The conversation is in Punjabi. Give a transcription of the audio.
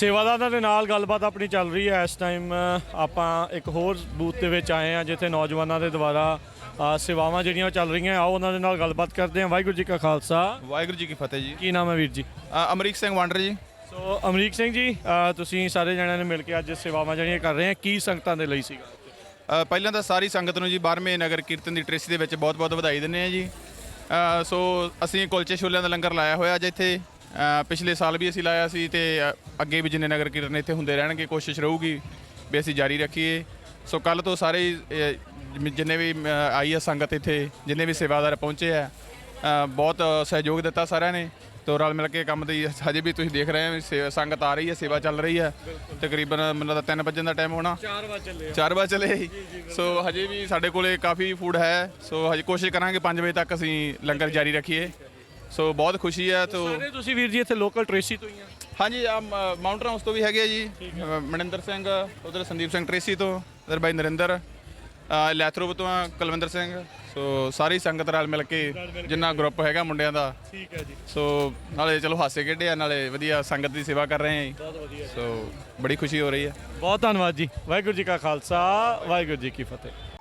ਸੇਵਾਦਾਰਾਂ ਦੇ ਨਾਲ ਗੱਲਬਾਤ ਆਪਣੀ ਚੱਲ ਰਹੀ ਹੈ। ਇਸ ਟਾਈਮ ਆਪਾਂ ਇੱਕ ਹੋਰ ਬੂਥ ਦੇ ਵਿੱਚ ਆਏ ਹਾਂ ਜਿੱਥੇ ਨੌਜਵਾਨਾਂ ਦੇ ਦੁਆਰਾ ਸੇਵਾਵਾਂ ਜਿਹੜੀਆਂ ਚੱਲ ਰਹੀਆਂ। ਆਓ ਉਹਨਾਂ ਦੇ ਨਾਲ ਗੱਲਬਾਤ ਕਰਦੇ ਹਾਂ। ਵਾਹਿਗੁਰੂ ਜੀ ਕਾ ਖਾਲਸਾ, ਵਾਹਿਗੁਰੂ ਜੀ ਕੀ ਫਤਿਹ ਜੀ। ਕੀ ਨਾਮ ਹੈ ਵੀਰ ਜੀ? ਅਮਰੀਕ ਸਿੰਘ ਵਾਂਡਰ ਜੀ। ਸੋ ਅਮਰੀਕ ਸਿੰਘ ਜੀ, ਤੁਸੀਂ ਸਾਰੇ ਜਣਿਆਂ ਨੇ ਮਿਲ ਕੇ ਅੱਜ ਸੇਵਾਵਾਂ ਜਿਹੜੀਆਂ ਕਰ ਰਹੇ ਆ, ਕੀ ਸੰਗਤਾਂ ਦੇ ਲਈ ਸੀਗਾ? ਪਹਿਲਾਂ ਤਾਂ ਸਾਰੀ ਸੰਗਤ ਨੂੰ ਜੀ 12ਵੇਂ ਨਗਰ ਕੀਰਤਨ ਦੀ ਟ੍ਰੇਸੀ ਦੇ ਵਿੱਚ ਬਹੁਤ-ਬਹੁਤ ਵਧਾਈ ਦਿੰਦੇ ਹਾਂ ਜੀ। ਸੋ ਅਸੀਂ ਕੁਲਚੇ ਛੋਲਿਆਂ ਦਾ ਲੰਗਰ ਲਾਇਆ ਹੋਇਆ ਅੱਜ ਇੱਥੇ। ਪਿਛਲੇ ਸਾਲ ਵੀ ਅਸੀਂ ਲਾਇਆ ਸੀ ਤੇ ਅੱਗੇ ਵੀ ਜਿੰਨੇ ਨਗਰ ਕੀਰਤਨ ਇੱਥੇ ਹੁੰਦੇ ਰਹਿਣਗੇ, ਕੋਸ਼ਿਸ਼ ਰਹੂਗੀ ਵੀ ਅਸੀਂ ਜਾਰੀ ਰੱਖੀਏ। ਸੋ ਕੱਲ੍ਹ ਤੋਂ ਸਾਰੇ ਜਿੰਨੇ ਵੀ ਆਈ ਆ ਸੰਗਤ, ਇੱਥੇ ਜਿੰਨੇ ਵੀ ਸੇਵਾਦਾਰ ਪਹੁੰਚੇ ਆ, ਬਹੁਤ ਸਹਿਯੋਗ ਦਿੱਤਾ ਸਾਰਿਆਂ ਨੇ। ਤੋ ਰਲ ਮਿਲ ਕੇ ਕੰਮ ਦੀ ਹਜੇ ਵੀ ਤੁਸੀਂ ਦੇਖ ਰਹੇ ਹੋ ਸੰਗਤ ਆ ਰਹੀ ਹੈ, ਸੇਵਾ ਚੱਲ ਰਹੀ ਹੈ। ਤਕਰੀਬਨ ਮੈਨੂੰ ਲੱਗਦਾ 3 ਵਜੇ ਦਾ ਟਾਈਮ ਹੋਣਾ, 4 ਵਜੇ ਚੱਲੇ। ਸੋ ਹਜੇ ਵੀ ਸਾਡੇ ਕੋਲੇ ਕਾਫੀ ਫੂਡ ਹੈ। ਸੋ ਹਜੇ ਕੋਸ਼ਿਸ਼ ਕਰਾਂਗੇ 5 ਵਜੇ ਤੱਕ ਅਸੀਂ ਲੰਗਰ ਜਾਰੀ ਰੱਖੀਏ। ਸੋ ਬਹੁਤ ਖੁਸ਼ੀ ਹੈ। ਤੋ ਸਾਰੇ ਤੁਸੀਂ ਵੀਰ ਜੀ ਇੱਥੇ ਲੋਕਲ ਟ੍ਰੇਸੀ ਤੋਂ ਹੀ ਆ? ਹਾਂਜੀ, ਮਾਊਂਟ ਹਾਊਸ ਤੋਂ ਵੀ ਹੈਗੇ ਜੀ, ਮਨਿੰਦਰ ਸਿੰਘ, ਉਧਰ ਸੰਦੀਪ ਸਿੰਘ ਟ੍ਰੇਸੀ ਤੋਂ, ਇਧਰ ਬਾਈ ਨਰਿੰਦਰ, ਲੈਥਰੋਪ ਤੋਂ ਕੁਲਵਿੰਦਰ ਸਿੰਘ। ਸੋ ਸਾਰੀ ਸੰਗਤ ਨਾਲ ਮਿਲ ਕੇ ਜਿੰਨਾ ਗਰੁੱਪ ਹੈਗਾ ਮੁੰਡਿਆਂ ਦਾ। ਠੀਕ ਹੈ ਜੀ। ਸੋ ਨਾਲੇ ਚਲੋ ਹਾਸੇ ਖੇਡੇ ਆ, ਨਾਲੇ ਵਧੀਆ ਸੰਗਤ ਦੀ ਸੇਵਾ ਕਰ ਰਹੇ ਹਾਂ ਜੀ। ਬਹੁਤ ਵਧੀਆ। ਸੋ ਬੜੀ ਖੁਸ਼ੀ ਹੋ ਰਹੀ ਹੈ। ਬਹੁਤ ਧੰਨਵਾਦ ਜੀ। ਵਾਹਿਗੁਰੂ ਜੀ ਕਾ ਖਾਲਸਾ, ਵਾਹਿਗੁਰੂ ਜੀ ਕੀ ਫਤਿਹ।